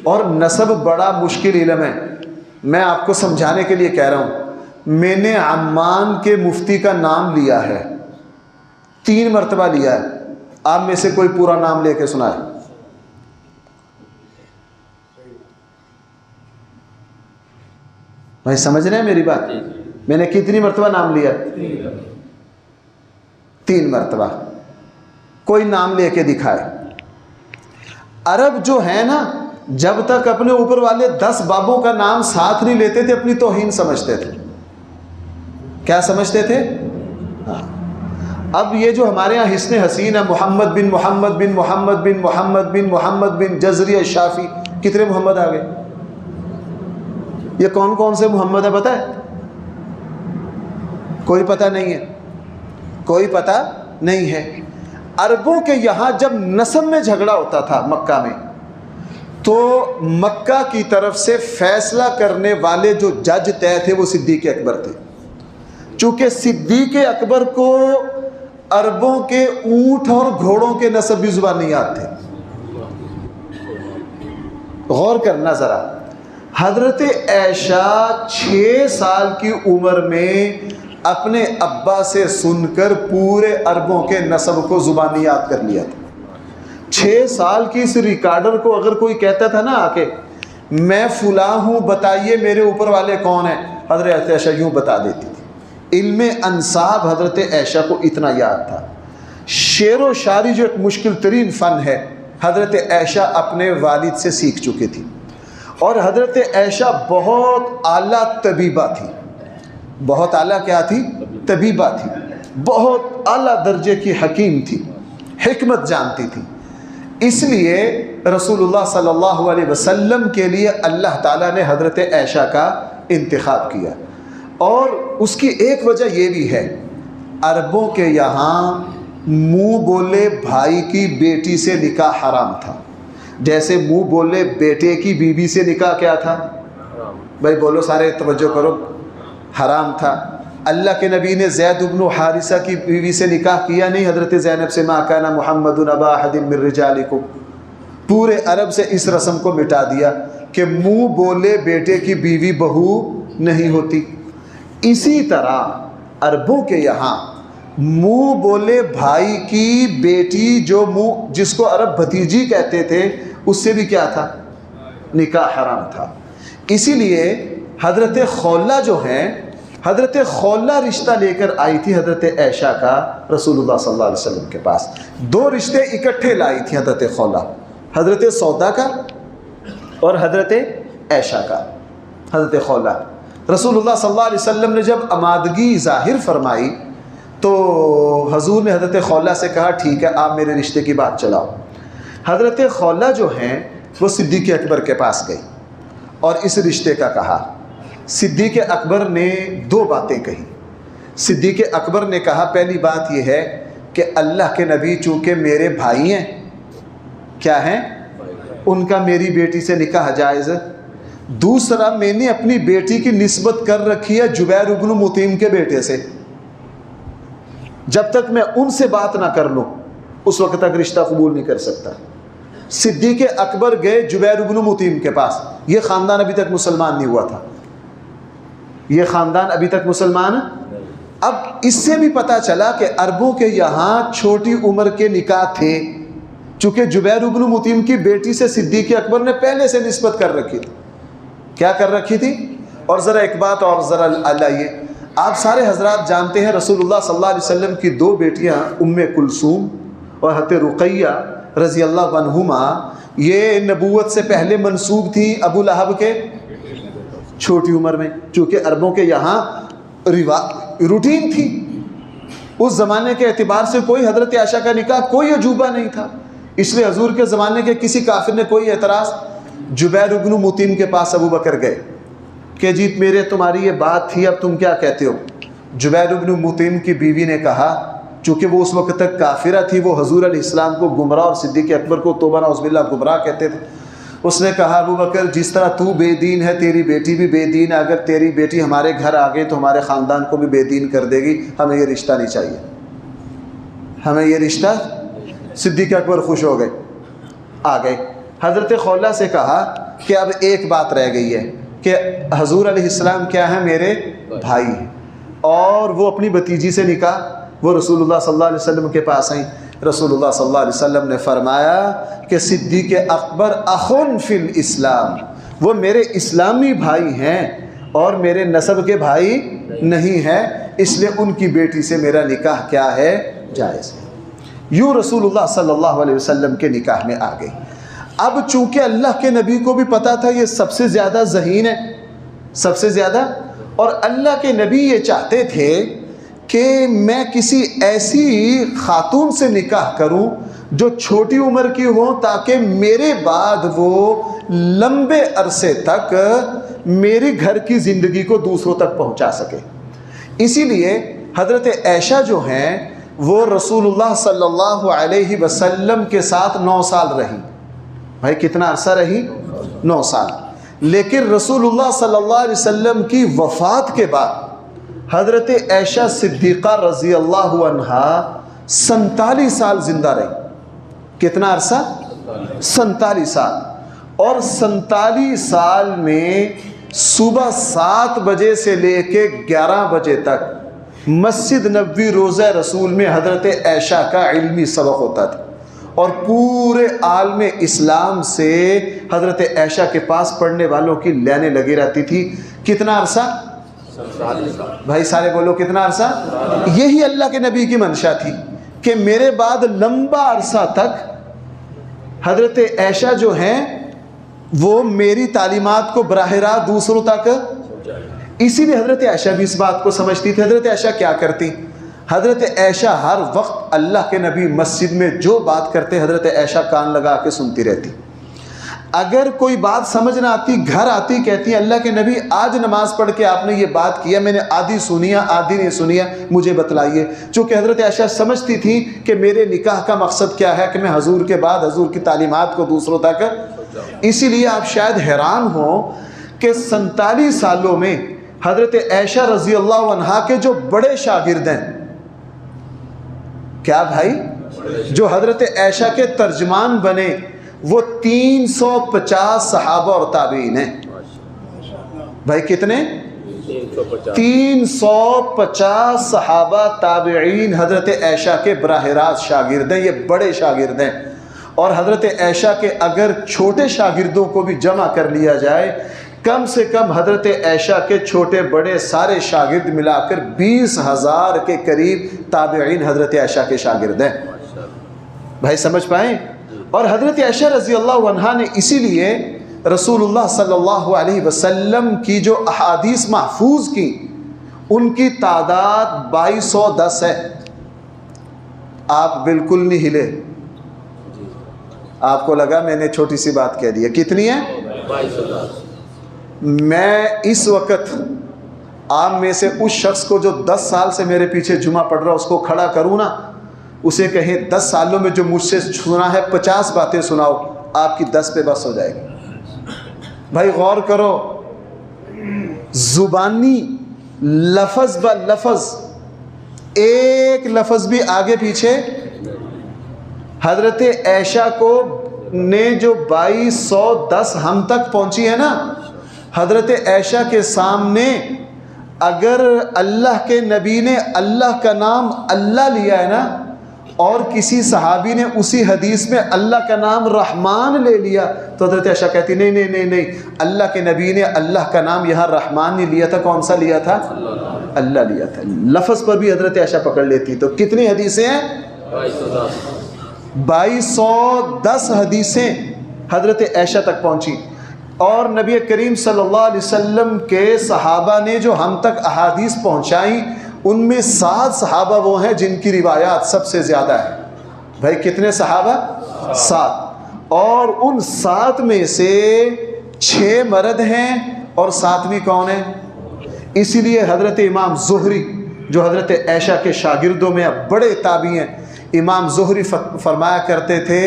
اور نسب بڑا مشکل علم ہے، میں آپ کو سمجھانے کے لیے کہہ رہا ہوں۔ میں نے عمان کے مفتی کا نام لیا ہے، 3 مرتبہ لیا ہے۔ آپ میں سے کوئی پورا نام لے کے سنائے؟ بھائی سمجھ رہے ہیں میری بات؟ میں نے کتنی مرتبہ نام لیا؟ 3 مرتبہ۔ کوئی نام لے کے دکھائے۔ عرب جو ہے نا، جب تک اپنے اوپر والے 10 بابوں کا نام ساتھ نہیں لیتے تھے اپنی توہین سمجھتے تھے۔ کیا سمجھتے تھے؟ اب یہ جو ہمارے یہاں حسن حسین ہے، محمد بن محمد بن محمد بن محمد بن محمد بن جزری الشافی، کتنے محمد آ گئے؟ یہ کون کون سے محمد ہے پتہ ہے؟ کوئی پتہ نہیں ہے، کوئی پتہ نہیں ہے۔ عربوں کے یہاں جب نسب میں جھگڑا ہوتا تھا مکہ میں، تو مکہ کی طرف سے فیصلہ کرنے والے جو جج طے تھے وہ صدیق اکبر تھے۔ چونکہ صدیق اکبر کو عربوں کے اونٹ اور گھوڑوں کے نسب بھی زبان نہیں یاد تھے۔ غور کرنا ذرا، حضرت عائشہ 6 سال کی عمر میں اپنے ابا سے سن کر پورے عربوں کے نسب کو زبانی یاد کر لیا تھا۔ 6 سال کی اس ریکارڈر کو اگر کوئی کہتا تھا نا آ کے میں فلاں ہوں بتائیے میرے اوپر والے کون ہیں، حضرت عائشہ یوں بتا دیتی تھی۔ علم انساب حضرت عائشہ کو اتنا یاد تھا۔ شعر و شاعری جو ایک مشکل ترین فن ہے، حضرت عائشہ اپنے والد سے سیکھ چکی تھی۔ اور حضرت عائشہ بہت اعلیٰ طبیبہ تھی۔ بہت اعلیٰ کیا تھی؟ طبیبہ تھی۔ بہت اعلیٰ درجے کی حکیم تھی، حکمت جانتی تھی۔ اس لیے رسول اللہ صلی اللہ علیہ وسلم کے لیے اللہ تعالیٰ نے حضرت عائشہ کا انتخاب کیا۔ اور اس کی ایک وجہ یہ بھی ہے، عربوں کے یہاں منہ بولے بھائی کی بیٹی سے نکاح حرام تھا، جیسے منہ بولے بیٹے کی بیوی سے نکاح کیا تھا؟ بھائی بولو سارے، توجہ کرو، حرام تھا۔ اللہ کے نبی نے زید بن حارثہ کی بیوی سے نکاح کیا نہیں، حضرت زینب سے، ما کان محمد ابا احد من رجالکم۔ پورے عرب سے اس رسم کو مٹا دیا کہ منہ بولے بیٹے کی بیوی بہو نہیں ہوتی۔ اسی طرح عربوں کے یہاں منہ بولے بھائی کی بیٹی جو منہ جس کو عرب بھتیجی کہتے تھے، اس سے بھی کیا تھا؟ نکاح حرام تھا۔ اسی لیے حضرت خولہ جو ہیں، حضرت خولہ رشتہ لے کر آئی تھی حضرت عائشہ کا رسول اللہ صلی اللہ علیہ وسلم کے پاس۔ 2 رشتے اکٹھے لائی تھی حضرت خولہ، حضرت سودا کا اور حضرت عائشہ کا۔ حضرت خولہ، رسول اللہ صلی اللہ علیہ وسلم نے جب آمادگی ظاہر فرمائی تو حضور نے حضرت خولہ سے کہا ٹھیک ہے آپ میرے رشتے کی بات چلاؤ۔ حضرت خولہ جو ہیں وہ صدیق اکبر کے پاس گئی اور اس رشتے کا کہا۔ صدیق اکبر نے 2 باتیں کہی۔ صدیق اکبر نے کہا پہلی بات یہ ہے کہ اللہ کے نبی چونکہ میرے بھائی ہیں، کیا ہیں؟ ان کا میری بیٹی سے نکاح جائز ہے۔ دوسرا، میں نے اپنی بیٹی کی نسبت کر رکھی ہے جبیر بن مطعم کے بیٹے سے، جب تک میں ان سے بات نہ کر لوں اس وقت تک رشتہ قبول نہیں کر سکتا۔ صدیق اکبر گئے جبیر بن مطعم کے پاس۔ یہ خاندان ابھی تک مسلمان نہیں ہوا تھا، یہ خاندان ابھی تک مسلمان۔ اب اس سے بھی پتہ چلا کہ عربوں کے یہاں چھوٹی عمر کے نکاح تھے، چونکہ جبیر ابن مطعم کی بیٹی سے صدیق اکبر نے پہلے سے نسبت کر رکھی تھی. کیا کر رکھی تھی؟ اور ذرا ایک بات اور ذرا لائیے، آپ سارے حضرات جانتے ہیں رسول اللہ صلی اللہ علیہ وسلم کی دو بیٹیاں ام کلثوم اور حضرت رقیہ رضی اللہ عنہما، یہ نبوت سے پہلے منسوب تھی ابو لہب کے چھوٹی عمر میں، چونکہ عربوں کے یہاں روٹین تھی. اس زمانے کے اعتبار سے کوئی حضرت عائشہ کا نکاح کوئی عجوبہ نہیں تھا، اس لیے حضور کے زمانے کے کسی کافر نے کوئی اعتراض. جبیر ابن مطعم کے پاس ابو بکر گئے کہ جی میرے تمہاری یہ بات تھی، اب تم کیا کہتے ہو؟ جبیر ابن مطعم کی بیوی نے کہا، چونکہ وہ اس وقت تک کافرہ تھی، وہ حضور علیہ السلام کو گمراہ اور صدیق اکبر کو توبہ نعوذ باللہ گمراہ کہتے تھے. اس نے کہا ابو بکر جس طرح تو بے دین ہے تیری بیٹی بھی بے دین ہے، اگر تیری بیٹی ہمارے گھر آ گئی تو ہمارے خاندان کو بھی بے دین کر دے گی، ہمیں یہ رشتہ نہیں چاہیے، ہمیں یہ رشتہ. صدیق اکبر خوش ہو گئے، آ گئے. حضرت خولہ سے کہا کہ اب ایک بات رہ گئی ہے کہ حضور علیہ السلام کیا ہے میرے بھائی ہیں، اور وہ اپنی بھتیجی سے نکاح، وہ رسول اللہ صلی اللہ علیہ وسلم کے پاس آئیں. رسول اللہ صلی اللہ علیہ وسلم نے فرمایا کہ صدیق اکبر اخن فی الاسلام، وہ میرے اسلامی بھائی ہیں اور میرے نسب کے بھائی نہیں ہیں، اس لیے ان کی بیٹی سے میرا نکاح کیا ہے؟ جائز ہے. یوں رسول اللہ صلی اللہ علیہ وسلم کے نکاح میں آ گئی. اب چونکہ اللہ کے نبی کو بھی پتا تھا یہ سب سے زیادہ ذہین ہے، سب سے زیادہ، اور اللہ کے نبی یہ چاہتے تھے کہ میں کسی ایسی خاتون سے نکاح کروں جو چھوٹی عمر کی ہو، تاکہ میرے بعد وہ لمبے عرصے تک میری گھر کی زندگی کو دوسروں تک پہنچا سکے. اسی لیے حضرت عائشہ جو ہیں وہ رسول اللہ صلی اللہ علیہ وسلم کے ساتھ 9 سال رہی. بھائی کتنا عرصہ رہی؟ 9 سال. لیکن رسول اللہ صلی اللہ علیہ وسلم کی وفات کے بعد حضرت عائشہ صدیقہ رضی اللہ عنہا 47 سال زندہ رہی. کتنا عرصہ؟ 47 سال. اور 47 سال میں صبح 7 بجے سے لے کے 11 بجے تک مسجد نبوی روضہ رسول میں حضرت عائشہ کا علمی سبق ہوتا تھا، اور پورے عالم اسلام سے حضرت عائشہ کے پاس پڑھنے والوں کی لائنیں لگی رہتی تھی. کتنا عرصہ؟ بھائی سارے بولو کتنا عرصہ؟ یہی اللہ کے نبی کی منشا تھی کہ میرے بعد لمبا عرصہ تک حضرت عائشہ جو ہیں وہ میری تعلیمات کو براہ راست دوسروں تک. اسی لیے حضرت عائشہ بھی اس بات کو سمجھتی تھی. حضرت عائشہ کیا کرتی؟ حضرت عائشہ ہر وقت اللہ کے نبی مسجد میں جو بات کرتے حضرت عائشہ کان لگا کے سنتی رہتی. اگر کوئی بات سمجھ نہ آتی گھر آتی کہتی اللہ کے نبی آج نماز پڑھ کے آپ نے یہ بات کیا، میں نے آدھی سنی آدھی نہیں سنی، مجھے بتلائیے. چونکہ حضرت عائشہ سمجھتی تھی کہ میرے نکاح کا مقصد کیا ہے کہ میں حضور کے بعد حضور کی تعلیمات کو دوسروں تک. اسی لیے آپ شاید حیران ہوں کہ 47 سالوں میں حضرت عائشہ رضی اللہ عنہا کے جو بڑے شاگرد ہیں، کیا بھائی، جو حضرت عائشہ کے ترجمان بنے، وہ 350 صحابہ اور تابعین ہیں. بھائی کتنے؟ 350 صحابہ تابعین حضرت عائشہ کے براہ راست شاگرد ہیں. یہ بڑے شاگرد ہیں. اور حضرت عائشہ کے اگر چھوٹے شاگردوں کو بھی جمع کر لیا جائے، کم سے کم حضرت عائشہ کے چھوٹے بڑے سارے شاگرد ملا کر 20,000 کے قریب تابعین حضرت عائشہ کے شاگرد ہیں. بھائی سمجھ پائیں؟ اور حضرت عائشہ رضی اللہ عنہا نے اسی لیے رسول اللہ صلی اللہ علیہ وسلم کی جو احادیث محفوظ کی، ان کی تعداد 2210 ہے. آپ بالکل نہیں ہلے، آپ کو لگا میں نے چھوٹی سی بات کہہ دی. کتنی ہے؟ 2210. میں اس وقت آپ میں سے اس شخص کو جو 10 سال سے میرے پیچھے جمعہ پڑھ رہا اس کو کھڑا کروں نا، اسے کہیں 10 سالوں میں جو مجھ سے سنا ہے 50 باتیں سناؤ، آپ کی 10 پہ بس ہو جائے گی. بھائی غور کرو، زبانی لفظ با لفظ ایک لفظ بھی آگے پیچھے. حضرت عائشہ کو نے جو 2210 ہم تک پہنچی ہے نا، حضرت عائشہ کے سامنے اگر اللہ کے نبی نے اللہ کا نام اللہ لیا ہے نا، اور کسی صحابی نے اسی حدیث میں اللہ کا نام رحمان لے لیا تو حضرت عائشہ کہتی نہیں نہیں نہیں نہیں، اللہ کے نبی نے اللہ کا نام یہاں رحمان نہیں لیا تھا، کون سا لیا تھا؟ اللہ لیا تھا۔ لفظ پر بھی حضرت عائشہ پکڑ لیتی۔ تو کتنی حدیثیں ہیں؟ 2210 حدیثیں حضرت عائشہ تک پہنچی۔ اور نبی کریم صلی اللہ علیہ وسلم کے صحابہ نے جو ہم تک احادیث پہنچائیں ان میں 7 صحابہ وہ ہیں جن کی روایات سب سے زیادہ ہے۔ بھائی کتنے صحابہ؟ 7۔ اور ان 7 میں سے 6 مرد ہیں اور 7ویں کون ہے؟ اسی لیے حضرت امام زہری جو حضرت عائشہ کے شاگردوں میں بڑے تابعی ہیں، امام زہری فرمایا کرتے تھے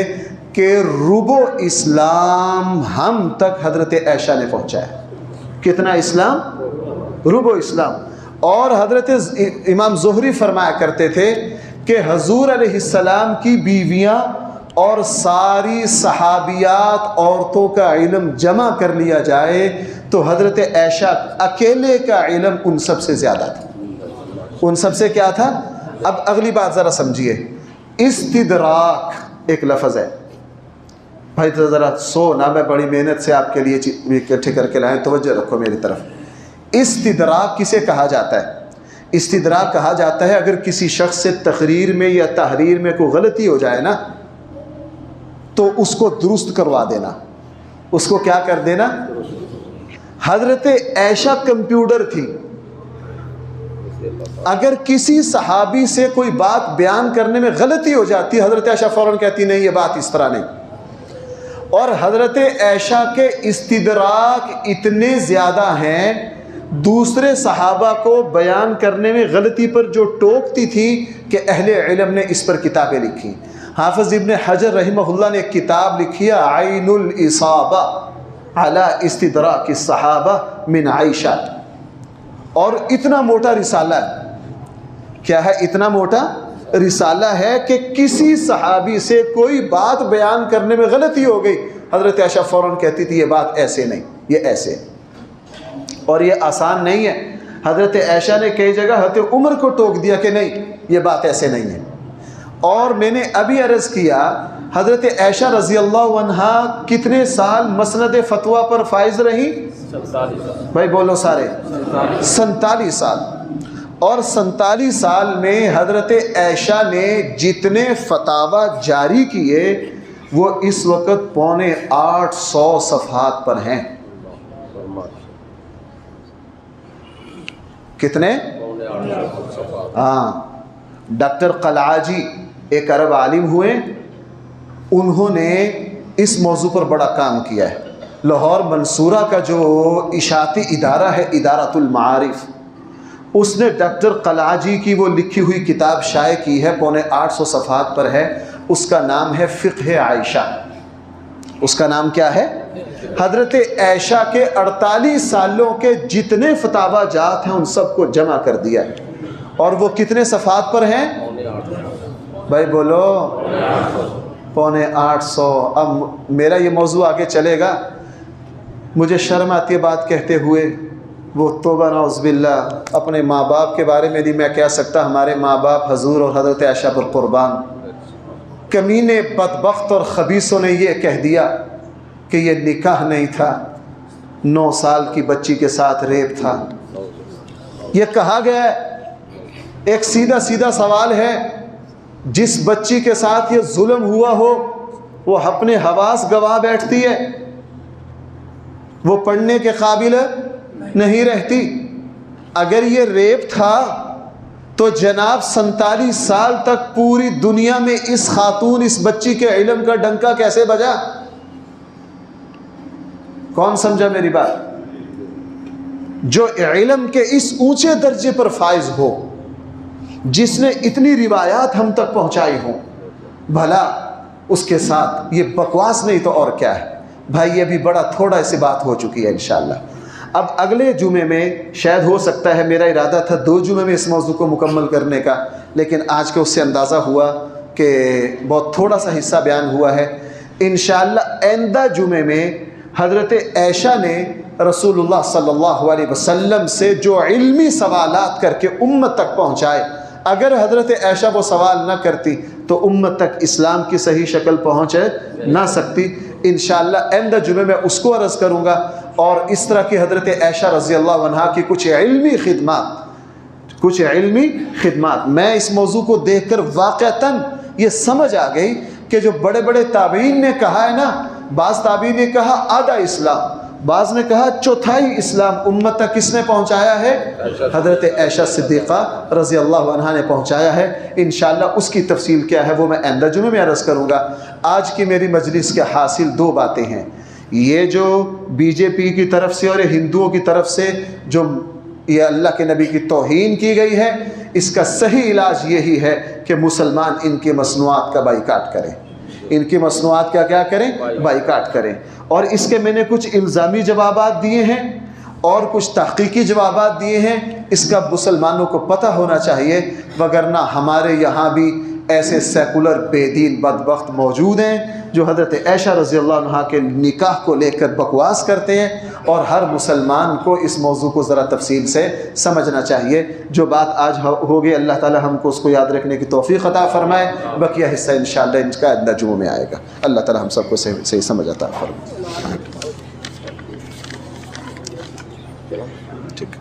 کہ ربع اسلام ہم تک حضرت عائشہ نے پہنچایا۔ کتنا اسلام؟ ربع اسلام۔ اور حضرت امام زہری فرمایا کرتے تھے کہ حضور علیہ السلام کی بیویاں اور ساری صحابیات عورتوں کا علم جمع کر لیا جائے تو حضرت عائشہ اکیلے کا علم ان سب سے زیادہ تھا۔ ان سب سے کیا تھا؟ اب اگلی بات ذرا سمجھیے، استدراک ایک لفظ ہے۔ بھائی تو ذرا سو نا، میں بڑی محنت سے آپ کے لیے اکٹھے کر کے لائیں، توجہ رکھو میری طرف۔ استدراک کسے کہا جاتا ہے؟ استدراک کہا جاتا ہے اگر کسی شخص سے تقریر میں یا تحریر میں کوئی غلطی ہو جائے نا تو اس کو درست کروا دینا، اس کو کیا کر دینا؟ حضرت عائشہ کمپیوٹر تھی، اگر کسی صحابی سے کوئی بات بیان کرنے میں غلطی ہو جاتی حضرت عائشہ فوراً کہتی نہیں یہ بات اس طرح نہیں۔ اور حضرت عائشہ کے استدراک اتنے زیادہ ہیں، دوسرے صحابہ کو بیان کرنے میں غلطی پر جو ٹوکتی تھی کہ اہل علم نے اس پر کتابیں لکھی۔ حافظ ابن حجر رحمہ اللہ نے ایک کتاب لکھی ہے عین الاصابہ علی استدراک الصحابہ من عائشہ، اور اتنا موٹا رسالہ ہے۔ کیا ہے؟ اتنا موٹا رسالہ ہے کہ کسی صحابی سے کوئی بات بیان کرنے میں غلطی ہو گئی حضرت عائشہ فوراً کہتی تھی یہ بات ایسے نہیں، یہ ایسے۔ اور یہ آسان نہیں ہے، حضرت عائشہ نے کئی جگہ حضرت عمر کو ٹوک دیا کہ نہیں یہ بات ایسے نہیں ہے۔ اور میں نے ابھی عرض کیا حضرت عائشہ رضی اللہ عنہا کتنے سال مسند فتویٰ پر فائز رہی؟ بھائی بولو سارے، 47 سال۔ اور 47 سال میں حضرت عائشہ نے جتنے فتاوی جاری کیے وہ اس وقت 850 صفحات پر ہیں۔ کتنے؟ ہاں، ڈاکٹر قلعاجی ایک عرب عالم ہوئے، انہوں نے اس موضوع پر بڑا کام کیا ہے۔ لاہور منصورہ کا جو اشاعتی ادارہ ہے ادارۃ المعارف، اس نے ڈاکٹر قلعاجی کی وہ لکھی ہوئی کتاب شائع کی ہے، 850 صفحات پر ہے، اس کا نام ہے فقہ عائشہ۔ اس کا نام کیا ہے؟ حضرت عائشہ کے 48 سالوں کے جتنے فتاوی جات ہیں ان سب کو جمع کر دیا ہے۔ اور وہ کتنے صفحات پر ہیں؟ بھائی بولو، 850۔ اب میرا یہ موضوع آگے چلے گا، مجھے شرم آتی ہے بات کہتے ہوئے، وہ توبہ نعوذ باللہ، اپنے ماں باپ کے بارے میں نہیں میں کہہ سکتا، ہمارے ماں باپ حضور اور حضرت عائشہ پر قربان۔ کمینے بدبخت اور خبیثوں نے یہ کہہ دیا کہ یہ نکاح نہیں تھا، 9 سال کی بچی کے ساتھ ریپ تھا۔ یہ کہا گیا ہے۔ ایک سیدھا سیدھا سوال ہے، جس بچی کے ساتھ یہ ظلم ہوا ہو وہ اپنے حواس گواہ بیٹھتی ہے، وہ پڑھنے کے قابل نہیں رہتی۔ اگر یہ ریپ تھا تو جناب 47 سال تک پوری دنیا میں اس خاتون اس بچی کے علم کا ڈنکا کیسے بجا؟ کون سمجھا میری بات؟ جو علم کے اس اونچے درجے پر فائز ہو، جس نے اتنی روایات ہم تک پہنچائی ہوں، بھلا اس کے ساتھ یہ بکواس نہیں تو اور کیا ہے؟ بھائی یہ بھی بڑا تھوڑا سی بات ہو چکی ہے انشاءاللہ۔ اب اگلے جمعے میں شاید ہو سکتا ہے، میرا ارادہ تھا 2 جمعے میں اس موضوع کو مکمل کرنے کا، لیکن آج کے اس سے اندازہ ہوا کہ بہت تھوڑا سا حصہ بیان ہوا ہے۔ انشاءاللہ آئندہ جمعے میں حضرت عائشہ نے رسول اللہ صلی اللہ علیہ وسلم سے جو علمی سوالات کر کے امت تک پہنچائے، اگر حضرت عائشہ وہ سوال نہ کرتی تو امت تک اسلام کی صحیح شکل پہنچ نہ سکتی۔ انشاءاللہ آئندہ جمعے میں اس کو عرض کروں گا، اور اس طرح کی حضرت عائشہ رضی اللہ عنہا کی کچھ علمی خدمات میں اس موضوع کو دیکھ کر واقعتاً یہ سمجھ آ گئی کہ جو بڑے بڑے تابعین نے کہا ہے نا، بعض تابعین نے کہا آدھا اسلام، بعض نے کہا چوتھائی اسلام امت تک کس نے پہنچایا ہے؟ حضرت عائشہ صدیقہ رضی اللہ عنہا نے پہنچایا ہے۔ انشاءاللہ اس کی تفصیل کیا ہے وہ میں آئندہ جمعے میں عرض کروں گا۔ آج کی میری مجلس کے حاصل دو باتیں ہیں۔ یہ جو بی جے پی کی طرف سے اور ہندوؤں کی طرف سے جو یہ اللہ کے نبی کی توہین کی گئی ہے، اس کا صحیح علاج یہی ہے کہ مسلمان ان کی مصنوعات کا بائیکاٹ کریں، ان کی مصنوعات کا کیا کریں؟ بائیکاٹ کریں۔ اور اس کے میں نے کچھ الزامی جوابات دیے ہیں اور کچھ تحقیقی جوابات دیے ہیں، اس کا مسلمانوں کو پتہ ہونا چاہیے، وگرنہ ہمارے یہاں بھی ایسے سیکولر بے دین بدبخت موجود ہیں جو حضرت عائشہ رضی اللہ عنہا کے نکاح کو لے کر بکواس کرتے ہیں، اور ہر مسلمان کو اس موضوع کو ذرا تفصیل سے سمجھنا چاہیے۔ جو بات آج ہوگی اللہ تعالی ہم کو اس کو یاد رکھنے کی توفیق عطا فرمائے، بقیہ حصہ انشاءاللہ ان کا آئندہ جمعہ میں آئے گا۔ اللہ تعالی ہم سب کو صحیح سمجھ عطا فرمائے۔ ٹھیک